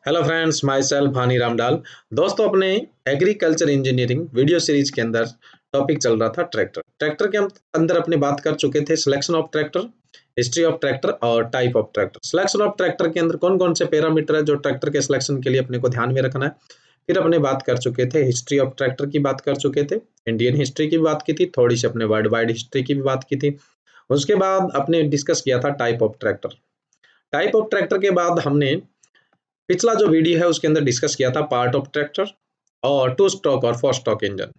Hello friends, my self हानी रामडाल। दोस्तों, अपने agriculture engineering video series के अंदर टॉपिक चल रहा था ट्रैक्टर के अंदर अपने बात कर चुके थे selection of tractor, history of tractor और type of tractor. Selection of tractor के अंदर कौन कौन से पैरामीटर है जो ट्रैक्टर के सिलेक्शन के लिए अपने को ध्यान में रखना है। फिर अपने बात कर चुके थे हिस्ट्री ऑफ ट्रैक्टर की बात कर चुके थे, इंडियन हिस्ट्री की बात की थी, थोड़ी सी अपने वर्ल्ड वाइड हिस्ट्री की भी बात की थी। उसके बाद अपने डिस्कस किया था type of tractor. Type of tractor के बाद हमने पिछला जो वीडियो है उसके अंदर डिस्कस किया था पार्ट ऑफ ट्रैक्टर और टू स्टॉक और four stock engine.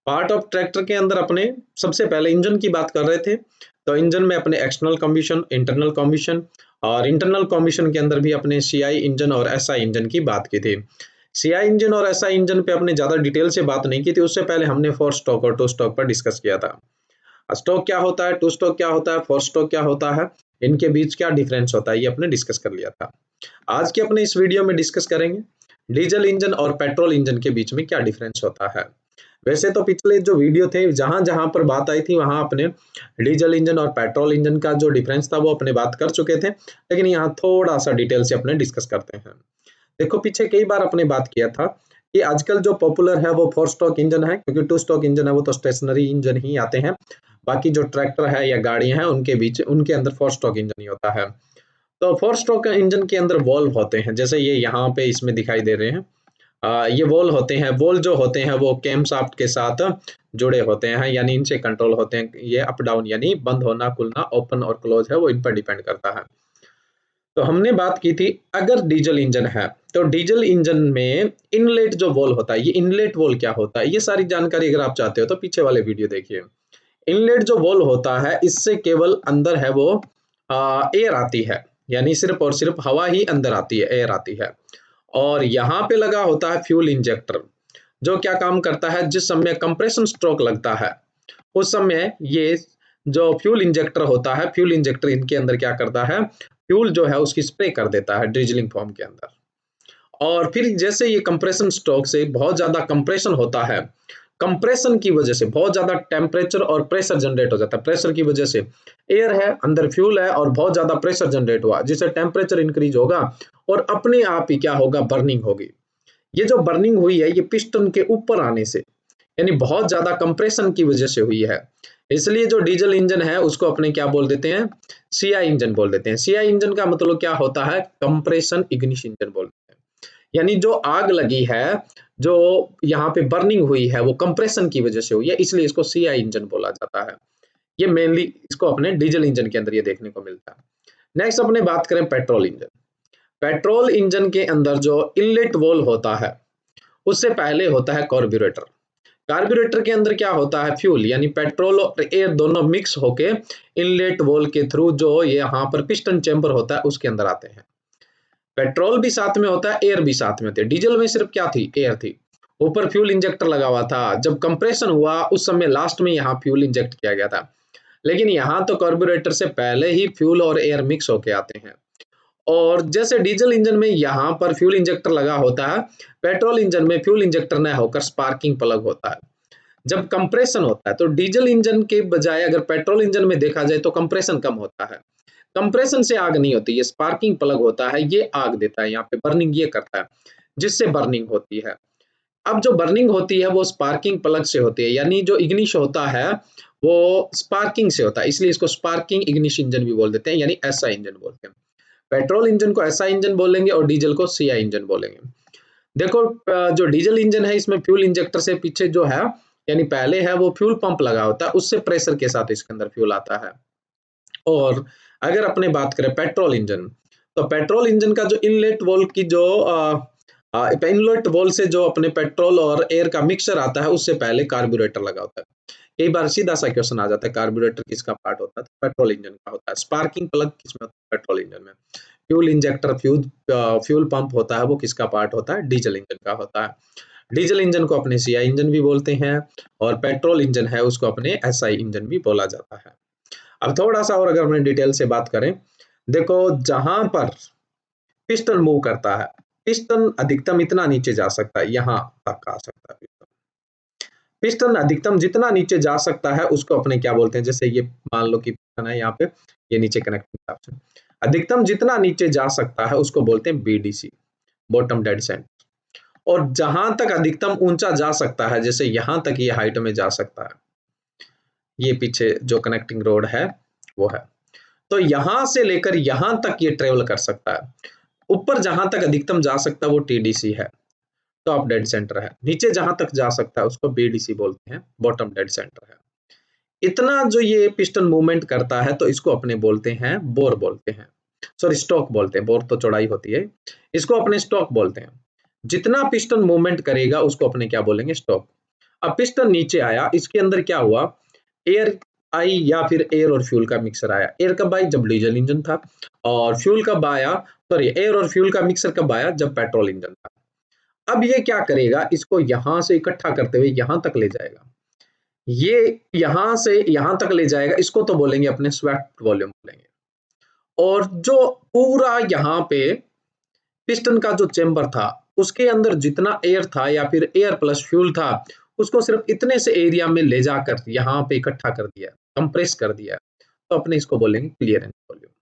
Part of tractor के अंदर अपने सबसे पहले इंजन की बात कर रहे थे, तो इंजन में अपने एक्सटर्नल कम्बशन, इंटरनल कम्बशन और इंटरनल कम्बशन के अंदर भी अपने सीआई इंजन और एसआई इंजन की बात की थी। सीआई इंजन और एसआई इंजन पे अपने ज्यादा डिटेल से बात नहीं की थी, उससे पहले हमने फोर स्टॉक और टू स्टॉक पर डिस्कस किया था। स्टॉक क्या होता है, टू स्टॉक क्या होता है, फोर स्टॉक क्या होता है, इनके बीच क्या डिफरेंस होता है, ये अपने डिस्कस कर लिया था। आज के अपने इस वीडियो में डिस्कस करेंगे डीजल इंजन और पेट्रोल इंजन के बीच में क्या डिफरेंस होता है। वैसे तो पिछले जो वीडियो थे जहां जहां पर बात आई थी वहां अपने डीजल इंजन और पेट्रोल इंजन का जो डिफरेंस था वो अपने बात कर चुके थे, लेकिन यहाँ थोड़ा सा डिटेल से अपने डिस्कस करते हैं। देखो, पीछे कई बार अपने बात किया था कि आजकल जो पॉपुलर है वो फोर स्टॉक इंजन है, क्योंकि टू स्टॉक इंजन है वो तो स्टेशनरी इंजन ही आते हैं। बाकी जो ट्रैक्टर है या गाड़ियां हैं उनके बीच उनके अंदर फोर स्टॉक इंजन ही होता है। तो फोर स्ट्रोक इंजन के अंदर वॉल्व होते हैं, जैसे ये यहाँ पे इसमें दिखाई दे रहे हैं। ये वॉल होते हैं, वॉल जो होते हैं वो कैम शाफ्ट के साथ जुड़े होते हैं, यानी इनसे कंट्रोल होते हैं। ये अप डाउन यानी बंद होना खुलना, ओपन और क्लोज है वो इन पर डिपेंड करता है। तो हमने बात की थी अगर डीजल इंजन है तो डीजल इंजन में इनलेट जो वॉल होता है, ये इनलेट वॉल क्या होता है, ये सारी जानकारी अगर आप चाहते हो तो पीछे वाले वीडियो देखिए। इनलेट जो वॉल होता है इससे केवल अंदर है वो एयर आती है, यानी सिर्फ और सिर्फ हवा ही अंदर आती है, एयर आती है। और यहाँ पे लगा होता है फ्यूल इंजेक्टर, जो क्या काम करता है, जिस समय कंप्रेशन स्ट्रोक लगता है उस समय ये जो फ्यूल इंजेक्टर होता है, फ्यूल इंजेक्टर इनके अंदर क्या करता है, फ्यूल जो है उसकी स्प्रे कर देता है ड्रिजलिंग फॉर्म के अंदर। और फिर जैसे ये कंप्रेशन स्ट्रोक से बहुत ज्यादा कंप्रेशन होता है, कंप्रेशन की वजह से बहुत ज्यादा टेम्परेचर और प्रेशर जनरेट हो जाता है। प्रेशर की वजह से एयर है, अंदर फ्यूल है और बहुत ज्यादा प्रेशर जनरेट हुआ, जिससे टेम्परेचर इंक्रीज होगा और अपने आप ही क्या होगा, बर्निंग होगी। ये जो बर्निंग हुई है ये पिस्टन के ऊपर आने से, यानी बहुत ज्यादा कंप्रेशन की वजह से हुई है। इसलिए जो डीजल इंजन है उसको अपने क्या बोल देते हैं, सीआई इंजन बोल देते हैं। सीआई इंजन का मतलब क्या होता है, कंप्रेशन इग्निशन इंजन बोलते हैं। यानी जो आग लगी है, जो यहाँ पे बर्निंग हुई है वो कंप्रेशन की वजह से हुई है, इसलिए इसको सीआई इंजन बोला जाता है। ये मेनली इसको अपने डीजल इंजन के अंदर ये देखने को मिलता है। नेक्स्ट अपने बात करें पेट्रोल इंजन। पेट्रोल इंजन के अंदर जो इनलेट वॉल्व होता है उससे पहले होता है कार्बोरेटर। कार्बोरेटर के अंदर क्या होता है, फ्यूल यानी पेट्रोल और एयर दोनों मिक्स होके इनलेट वॉल्व के थ्रू जो यहाँ पर पिस्टन चैम्बर होता है उसके अंदर आते हैं। पेट्रोल भी साथ में होता है, एयर भी साथ में होती है। डीजल में सिर्फ क्या थी, एयर थी, ऊपर फ्यूल इंजेक्टर लगा हुआ था। जब कंप्रेशन हुआ उस समय लास्ट में यहाँ फ्यूल इंजेक्ट किया गया था, लेकिन यहाँ तो कार्बोरेटर से पहले ही फ्यूल और एयर मिक्स होके आते हैं। और जैसे डीजल इंजन में यहाँ पर फ्यूल इंजेक्टर लगा होता है, पेट्रोल इंजन में फ्यूल इंजेक्टर न होकर स्पार्किंग प्लग होता है। जब कंप्रेशन होता है तो डीजल इंजन के बजाय अगर पेट्रोल इंजन में देखा जाए तो कंप्रेशन कम होता है। कंप्रेशन से आग नहीं होती, ये स्पार्किंग प्लग होता है, ये आग देता है, यहाँ पे बर्निंग ये करता है, जिससे बर्निंग होती है। अब जो बर्निंग होती है वो स्पार्किंग प्लग से होती है, यानी जो इग्निश होता है वो स्पार्किंग से होता है, इसलिए इसको स्पार्किंग इग्निश इंजन भी बोल देते हैं, यानी ऐसा इंजन बोलते हैं। पेट्रोल इंजन को ऐसा इंजन बोलेंगे और डीजल को सीआई इंजन बोलेंगे। देखो, जो डीजल इंजन है इसमें फ्यूल इंजेक्टर से पीछे जो है, यानी पहले है वो फ्यूल पंप लगा होता है, उससे प्रेशर के साथ इसके अंदर फ्यूल आता है। और अगर अपने बात करें पेट्रोल इंजन, तो पेट्रोल इंजन का जो इनलेट वॉल्व की जो इनलेट वॉल्व से जो अपने पेट्रोल और एयर का मिक्सचर आता है उससे पहले कार्बोरेटर लगा होता है। कई बार सीधा सा क्वेश्चन आ जाता है, कार्बोरेटर किसका पार्ट होता है, तो पेट्रोल इंजन का होता है। स्पार्किंग प्लग किसमें होता है, पेट्रोल इंजन में। फ्यूल इंजेक्टर, फ्यूल पंप होता है वो किसका पार्ट होता है, डीजल इंजन का होता है। डीजल इंजन को अपने सीआई इंजन भी बोलते हैं और पेट्रोल इंजन है उसको अपने एसआई इंजन भी बोला जाता है। अब थोड़ा सा और अगर हम डिटेल से बात करें, देखो जहां पर पिस्टन मूव करता है, पिस्टन अधिकतम इतना नीचे जा सकता है, यहां तक आ सकता है। पिस्टन अधिकतम जितना नीचे जा सकता है उसको अपने क्या बोलते हैं, जैसे ये मान लो कि पिस्टन है यहाँ पे, ये नीचे कनेक्टिंग ऑप्शन, अधिकतम जितना नीचे जा सकता है उसको बोलते हैं बीडीसी, बॉटम डेड सेंटर। और जहां तक अधिकतम ऊंचा जा सकता है, जैसे यहां तक ये हाइट में जा सकता है, ये पीछे जो कनेक्टिंग रोड है वो है, तो यहां से लेकर यहां तक ये ट्रेवल कर सकता है। ऊपर जहां तक अधिकतम जा सकता है वो टीडीसी है, टॉप डेड सेंटर है। नीचे जहां तक जा सकता है उसको बीडीसी बोलते हैं, बॉटम डेड सेंटर है। इतना जो ये पिस्टन मूवमेंट करता है तो इसको अपने बोलते हैं बोर बोलते हैं, सॉरी स्टॉक बोलते हैं, बोर तो चौड़ाई होती है, इसको अपने स्टॉक बोलते हैं। जितना पिस्टन मूवमेंट करेगा उसको अपने क्या बोलेंगे, स्टॉक। अब पिस्टन नीचे आया, इसके अंदर क्या हुआ, एयर आई या फिर एयर और फ्यूल का मिक्सर आया। एयर कब आई, जब डीजल इंजन था, और फ्यूल कब आया, सॉरी एयर और फ्यूल का मिक्सर कब आया, जब पेट्रोल इंजन था। अब ये क्या करेगा, इसको यहां से इकट्ठा करते हुए यहां तक ले जाएगा, ये यहां से यहां तक ले जाएगा, इसको तो बोलेंगे अपने स्वेप्ट वॉल्यूम बोलेंगे। और जो पूरा यहाँ पे पिस्टन का जो चेंबर था उसके अंदर जितना एयर था या फिर एयर प्लस फ्यूल था, उसको सिर्फ इतने से एरिया में ले जाकर यहाँ पे इकट्ठा कर दिया, कंप्रेस कर दिया, तो अपने इसको बोलेंगे क्लियरेंस वॉल्यूम।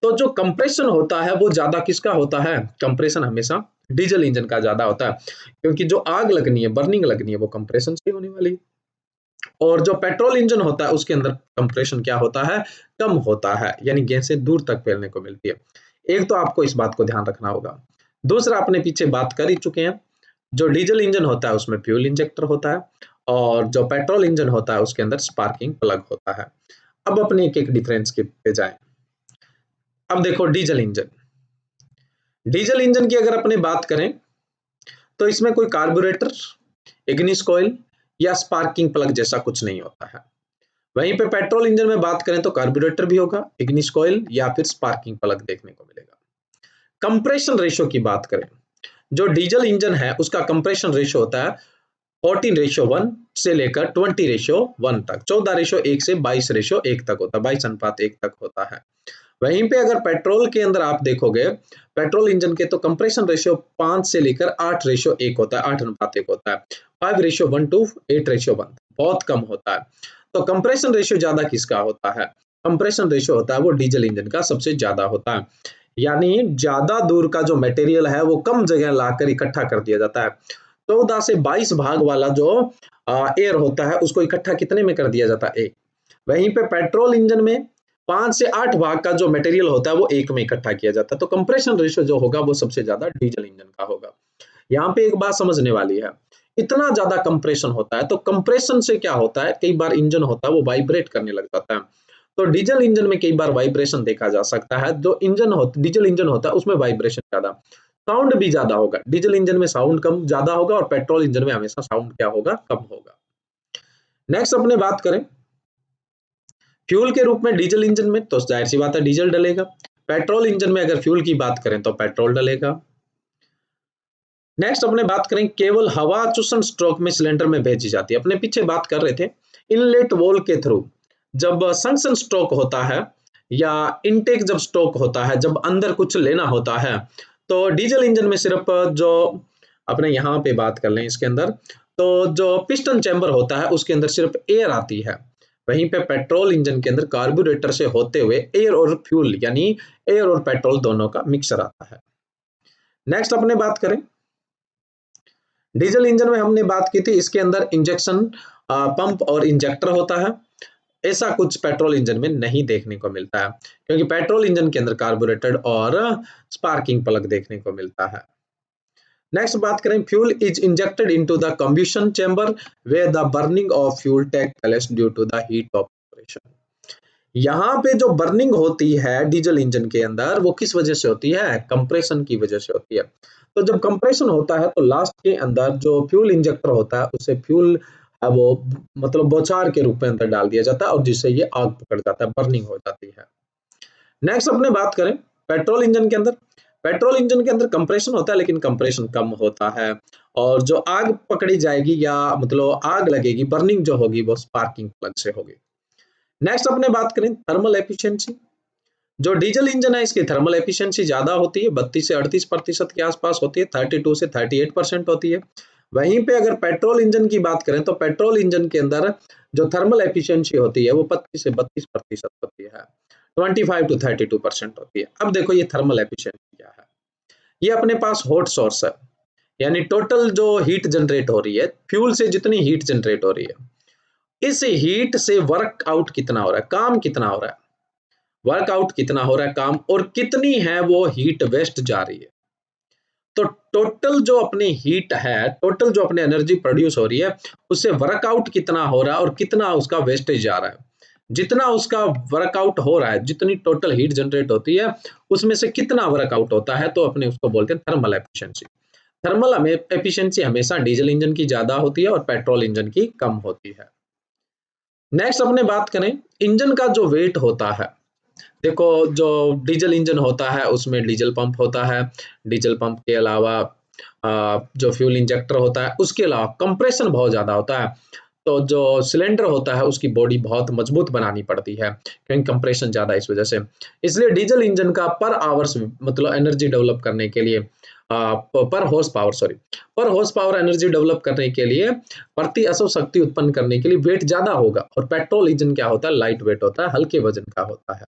तो जो कंप्रेशन होता है वो ज्यादा किसका होता है, कंप्रेशन हमेशा डीजल इंजन का ज्यादा होता है, क्योंकि जो आग लगनी है, बर्निंग लगनी है, वो कंप्रेशन से होने वाली है। और जो पेट्रोल इंजन होता है उसके अंदर कंप्रेशन क्या होता है, कम होता है, यानी गैसें दूर तक फैलने को मिलती है। एक तो आपको इस बात को ध्यान रखना होगा। दूसरा, अपने पीछे बात कर ही चुके हैं, जो डीजल इंजन होता है उसमें फ्यूल इंजेक्टर होता है, और जो पेट्रोल इंजन होता है उसके अंदर स्पार्किंग प्लग होता है। अब अपने एक एक डिफरेंस के पे जाएं। अब देखो डीजल इंजन, डीजल इंजन की अगर अपने बात करें तो इसमें कोई कार्बोरेटर, इग्निस कॉइल या स्पार्किंग प्लग जैसा कुछ नहीं होता है। वहीं पे पेट्रोल इंजन में बात करें तो कार्बोरेटर भी होगा, इग्निस कॉइल या फिर स्पार्किंग प्लग देखने को मिलेगा। कंप्रेशन रेशियो की बात करें, जो डीजल इंजन है उसका कंप्रेशन रेशियो होता है 14:1 से लेकर 20:1 तक, 14:1 से 22:1 तक होता है, 22:1 तक होता है। वहीं पे अगर पेट्रोल के अंदर आप देखोगे, पेट्रोल इंजन के तो कंप्रेशन रेशियो 5 से लेकर 8:1 होता है, 8:1 होता है, 5:1 to 8:1, बहुत कम होता है। तो कंप्रेशन रेशियो ज्यादा किसका होता है, कंप्रेशन रेशियो होता है वो डीजल इंजन का सबसे ज्यादा होता है। यानी ज्यादा दूर का जो मटेरियल है वो कम जगह लाकर इकट्ठा कर दिया जाता है। 14 से 22 भाग वाला जो एयर होता है उसको इकट्ठा कितने में कर दिया जाता है, एक। वहीं पे पेट्रोल इंजन में 5 से 8 भाग का जो मटेरियल होता है वो एक में इकट्ठा किया जाता है। तो कंप्रेशन रेशियो जो होगा वो सबसे ज्यादा डीजल इंजन का होगा। यहाँ पे एक बात समझने वाली है, इतना ज्यादा कंप्रेशन होता है तो कंप्रेशन से क्या होता है, कई बार इंजन होता है वो वाइब्रेट करने लग जाता है। तो डीजल इंजन में कई बार वाइब्रेशन देखा जा सकता है। जो इंजन होता डीजल इंजन होता है उसमें वाइब्रेशन ज्यादा, साउंड भी ज्यादा होगा। डीजल इंजन में साउंड कम ज्यादा होगा और पेट्रोल इंजन में हमेशा साउंड क्या होगा, कम होगा। नेक्स्ट अपने बात करें फ्यूल के रूप में डीजल इंजन में, तो जाहिर सी बात है डीजल डलेगा। पेट्रोल इंजन में अगर फ्यूल की बात करें तो पेट्रोल डलेगा। नेक्स्ट अपने बात करें, केवल हवा चूषण स्ट्रोक में सिलेंडर में भेजी जाती है। अपने पीछे बात कर रहे थे इनलेट वॉल के थ्रू जब सक्शन स्ट्रोक होता है या इनटेक जब स्ट्रोक होता है, जब अंदर कुछ लेना होता है, तो डीजल इंजन में सिर्फ जो अपने यहाँ पे बात कर लें इसके अंदर, तो जो पिस्टन चैम्बर होता है उसके अंदर सिर्फ एयर आती है। वहीं पे पेट्रोल इंजन के अंदर कार्बोरेटर से होते हुए एयर और फ्यूल यानी एयर और पेट्रोल दोनों का मिक्सर आता है। नेक्स्ट अपने बात करें डीजल इंजन में, हमने बात की थी इसके अंदर इंजेक्शन पंप और इंजेक्टर होता है। ऐसा कुछ पेट्रोल इंजन में नहीं देखने को मिलता है, क्योंकि पेट्रोल इंजन के अंदर कार्बोरेटेड और स्पार्किंग प्लग देखने को मिलता है। नेक्स्ट बात करें, fuel is injected into the combustion chamber where the burning of fuel take place due to the heat of operation. यहाँ पे जो बर्निंग होती है डीजल इंजन के अंदर वो किस वजह से होती है, कंप्रेशन की वजह से होती है। तो जब कंप्रेशन होता है तो लास्ट के अंदर जो फ्यूल इंजेक्टर होता है उसे फ्यूल वो मतलब बौछार के रूप में अंदर डाल दिया जाता है और जिससे ये आग पकड़ जाता है, बर्निंग हो जाती है। नेक्स्ट अपने बात करें पेट्रोल इंजन के अंदर, पेट्रोल इंजन के अंदर कंप्रेशन होता है लेकिन कंप्रेशन कम होता है, और जो आग पकड़ी जाएगी या मतलब आग लगेगी, बर्निंग जो होगी वो स्पार्किंग प्लग से होगी। नेक्स्ट अपने बात करें थर्मल एफिशिएंसी, जो डीजल इंजन है इसकी थर्मल एफिशिएंसी ज्यादा होती है, 32 से 38% के आसपास होती है, 32 से 38% होती है। वहीं पे अगर पेट्रोल इंजन की बात करें तो पेट्रोल इंजन के अंदर जो थर्मल एफिशिएंसी होती है वो 25 से 32% होती है, 25 to 32% होती है। अब देखो ये थर्मल एफिशिएंसी क्या है, ये अपने पास हॉट सोर्स है, यानी टोटल जो हीट जनरेट हो रही है फ्यूल से, जितनी हीट जनरेट हो रही है, इस हीट से वर्क आउट कितना हो रहा है, काम कितना हो रहा है, वर्कआउट कितना हो रहा है काम, और कितनी है वो हीट वेस्ट जा रही है। तो टोटल जो अपनी हीट है, टोटल जो अपनी एनर्जी प्रोड्यूस हो रही है, उससे वर्कआउट कितना हो रहा है और कितना उसका वेस्टेज जा रहा है। जितना उसका वर्कआउट हो रहा है, जितनी टोटल हीट जनरेट होती है, उसमें से कितना वर्कआउट होता है, तो अपने उसको बोलते हैं थर्मल एफिशिएंसी। थर्मल एफिशिएंसी हमेशा डीजल इंजन की ज्यादा होती है और पेट्रोल इंजन की कम होती है। नेक्स्ट अपने बात करें इंजन का जो वेट होता है। देखो, जो डीजल इंजन होता है उसमें डीजल पंप होता है, डीजल पंप के अलावा जो फ्यूल इंजेक्टर होता है, उसके अलावा कंप्रेशन बहुत ज्यादा होता है। तो जो सिलेंडर होता है उसकी बॉडी बहुत मजबूत बनानी पड़ती है, क्योंकि कंप्रेशन ज्यादा इस वजह से। इसलिए डीजल इंजन का पर आवर्स मतलब एनर्जी डेवलप करने के लिए पर हॉर्स पावर, सॉरी, पर हॉर्स पावर एनर्जी डेवलप करने के लिए, प्रति अश्व शक्ति उत्पन्न करने के लिए वेट ज्यादा होगा। और पेट्रोल इंजन क्या होता है, लाइट वेट होता है, हल्के वजन का होता है।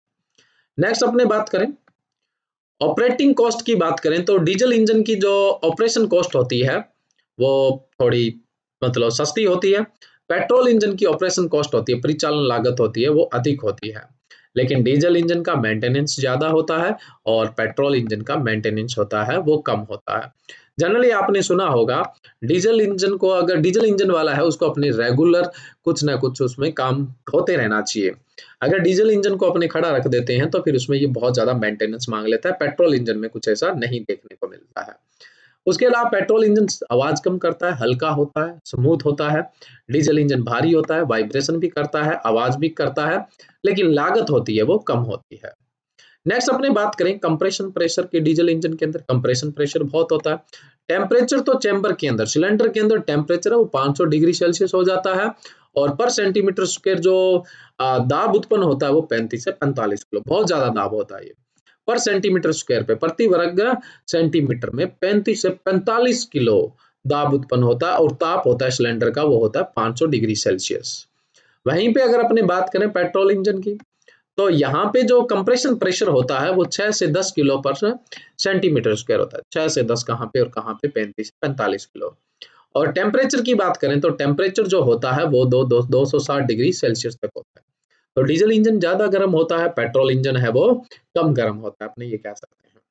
नेक्स्ट अपने बात करें ऑपरेटिंग कॉस्ट की बात करें, तो डीजल इंजन की जो ऑपरेशन कॉस्ट होती है वो थोड़ी मतलब सस्ती होती है। पेट्रोल इंजन की ऑपरेशन कॉस्ट होती है, परिचालन लागत होती है, वो अधिक होती है। लेकिन डीजल इंजन का मेंटेनेंस ज्यादा होता है और पेट्रोल इंजन का मेंटेनेंस होता है वो कम होता है। जनरली आपने सुना होगा डीजल इंजन को, अगर डीजल इंजन वाला है उसको अपने रेगुलर कुछ ना कुछ उसमें काम होते रहना चाहिए। अगर डीजल इंजन को अपने खड़ा रख देते हैं तो फिर उसमें ये बहुत ज्यादा मेंटेनेंस मांग लेता है। पेट्रोल इंजन में कुछ ऐसा नहीं देखने को मिलता है। उसके अलावा पेट्रोल इंजन आवाज कम करता है, हल्का होता है, स्मूथ होता है। डीजल इंजन भारी होता है, वाइब्रेशन भी करता है, आवाज भी करता है, लेकिन लागत होती है वो कम होती है। नेक्स्ट अपने बात करें कंप्रेशन प्रेशर के, डीजल इंजन के अंदर कंप्रेशन प्रेशर बहुत होता है। टेम्परेचर तो चैम्बर के अंदर, सिलेंडर के अंदर टेम्परेचर है वो 500 डिग्री सेल्सियस हो जाता है। और पर सेंटीमीटर स्क्वायर जो दाब उत्पन्न होता है वो 35 से 45 किलो, बहुत ज्यादा दाब होता है ये। पर सेंटीमीटर स्क्वायर पे, प्रति वर्ग सेंटीमीटर में 35 से 45 किलो दाब उत्पन्न होता है। और ताप होता है सिलेंडर का वो होता है 500 डिग्री सेल्सियस। वहीं पे अगर अपने बात करें पेट्रोल इंजन की, तो यहाँ पे जो कंप्रेशन प्रेशर होता है वो 6 से 10 किलो पर सेंटीमीटर स्क्वायर होता है। 6 से 10 कहाँ पे और कहाँ पे, 35 से 45 किलो। और टेम्परेचर की बात करें तो टेम्परेचर जो होता है वो 260 डिग्री सेल्सियस तक होता है। तो डीजल इंजन ज्यादा गर्म होता है, पेट्रोल इंजन है वो कम गर्म होता है, अपने ये कह सकते हैं।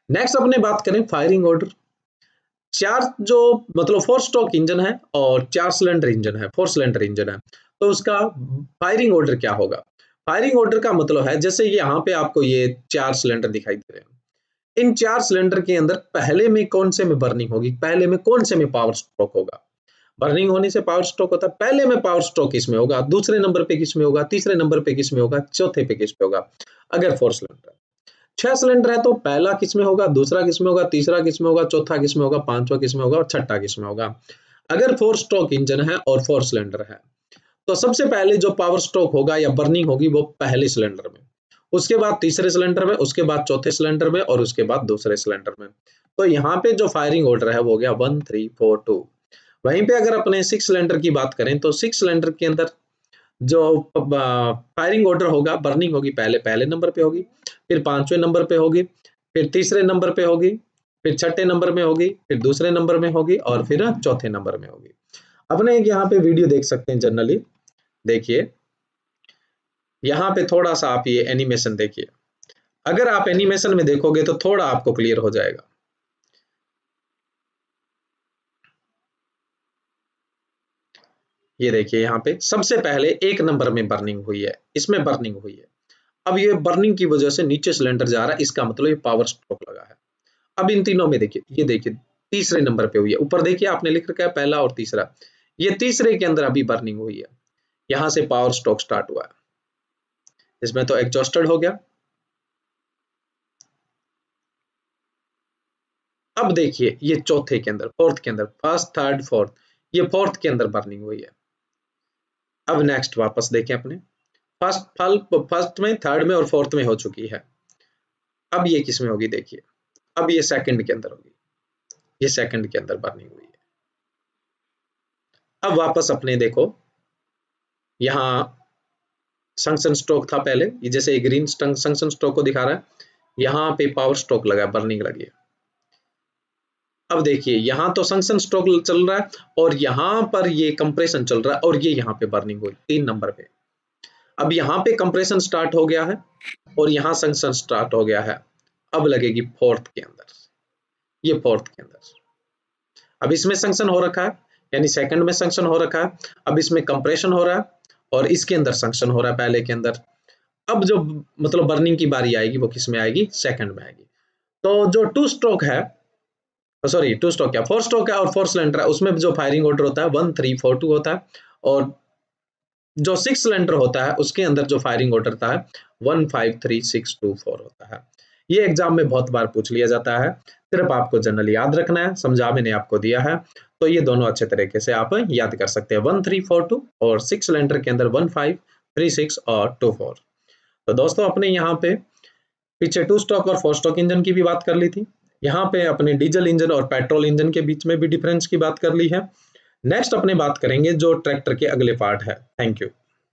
नेक्स्ट अपने बात करें फायरिंग ऑर्डर। चार जो मतलब 4 स्ट्रोक इंजन है और 4 सिलेंडर इंजन है, 4 सिलेंडर इंजन है, तो उसका फायरिंग ऑर्डर क्या होगा। फायरिंग ऑर्डर का मतलब है, जैसे यहाँ पे आपको ये 4 सिलेंडर दिखाई दे रहे हैं, इन 4 सिलेंडर के अंदर पहले में कौन से में बर्निंग होगी, पहले में कौन से में पावर स्ट्रोक होगा। बर्निंग होने से पावर स्ट्रोक होता है, पहले में पावर स्ट्रोक किस में होगा, दूसरे नंबर पे किस में होगा, तीसरे नंबर पे किस में होगा, चौथे पे किस पे होगा। अगर 4 सिलेंडर, 6 सिलेंडर है तो पहला किस में होगा, दूसरा किस में होगा, तीसरा किस में होगा, चौथा किस में होगा, पांचवा किस में होगा और छठा किस में होगा। अगर 4 स्ट्रोक इंजन है और 4 सिलेंडर है, तो सबसे पहले जो पावर स्ट्रोक होगा या बर्निंग होगी वो पहले सिलेंडर में, उसके बाद तीसरे सिलेंडर में, उसके बाद चौथे सिलेंडर में और उसके बाद दूसरे सिलेंडर में। तो यहाँ पे जो फायरिंग ऑर्डर है वो हो गया 1 3 4 2। वहीं पे अगर अपने 6 सिलेंडर की बात करें तो 6 सिलेंडर के अंदर जो फायरिंग ऑर्डर होगा, बर्निंग होगी पहले पहले नंबर पे होगी, फिर पांचवें नंबर पे होगी, फिर तीसरे नंबर पे होगी, फिर छठे नंबर में होगी, फिर दूसरे नंबर में होगी और फिर चौथे नंबर में होगी। अपने एक यहाँ पे वीडियो देख सकते हैं जनरली, देखिए यहाँ पे थोड़ा सा आप ये एनिमेशन देखिए। अगर आप एनिमेशन में देखोगे तो थोड़ा आपको क्लियर हो जाएगा। ये देखिए यहाँ पे सबसे पहले एक नंबर में बर्निंग हुई है, इसमें बर्निंग हुई है। अब ये बर्निंग की वजह से नीचे सिलेंडर जा रहा है, इसका मतलब ये पावर स्ट्रोक लगा है। अब इन तीनों में देखिए, ये देखिए तीसरे नंबर पे हुई है, ऊपर देखिए आपने लिख रखा है पहला और तीसरा, ये तीसरे के अंदर अभी बर्निंग हुई है, यहां से पावर स्ट्रोक स्टार्ट हुआ है। इसमें तो एग्जॉस्टेड हो गया। अब देखिए ये चौथे के अंदर, फोर्थ के अंदर, फर्स्ट थर्ड फोर्थ, ये फोर्थ के अंदर बर्निंग हुई है। अब नेक्स्ट वापस देखें अपने, फर्स्ट में, थर्ड में और फोर्थ में हो चुकी है। अब ये किस में होगी देखिए, अब ये सेकंड के अंदर होगी, ये सेकंड के अंदर बर्निंग हुई है। अब वापस अपने देखो, यहाँ संक्शन स्ट्रोक था पहले, ये जैसे ग्रीन संक्शन स्ट्रोक को दिखा रहा है, यहाँ पे पावर स्ट्रोक लगा, बर्निंग लगी है। अब देखिए यहाँ तो संक्शन स्ट्रोक चल रहा है और यहाँ पर ये कंप्रेशन चल रहा है और ये यहाँ पे बर्निंग हुई 3 नंबर पे। अब यहाँ पे कंप्रेशन स्टार्ट हो गया है और यहाँ संक्शन स्टार्ट हो गया है। अब लगेगी फोर्थ के अंदर, ये फोर्थ के अंदर। अब इसमें संक्शन हो रखा है, यानी सेकंड में संक्शन हो रखा है। अब इसमें कंप्रेशन हो रहा है और इसके अंदर संक्शन हो रहा है पहले के अंदर। अब जो मतलब बर्निंग की बारी आएगी वो किस में आएगी, सेकंड में आएगी। तो जो 2 स्ट्रोक है, सॉरी 2 स्ट्रोक क्या 4 स्ट्रोक है और 4 सिलेंडर है, उसमें जो फायरिंग ऑर्डर होता है 1 3 4 2 होता है और जो 6 सिलेंडर होता है उसके अंदर जो फायरिंग ऑर्डर होता है 1 5 3 6 2 4 होता है। ये एग्जाम में बहुत बार पूछ लिया जाता है, सिर्फ आपको जनरल याद रखना है, समझा मैंने आपको दिया है। तो ये दोनों अच्छे तरीके से आप याद कर सकते हैं, 1 3 4 2 और 6 सिलेंडर के अंदर 1 5 3 6 और 2 4। तो दोस्तों अपने यहाँ पे पीछे 2 स्ट्रोक और 4 स्ट्रोक इंजन की भी बात कर ली थी। यहाँ पे अपने डीजल इंजन और पेट्रोल इंजन के बीच में भी डिफरेंस की बात कर ली है। नेक्स्ट अपने बात करेंगे जो ट्रैक्टर के अगले पार्ट है। Thank you.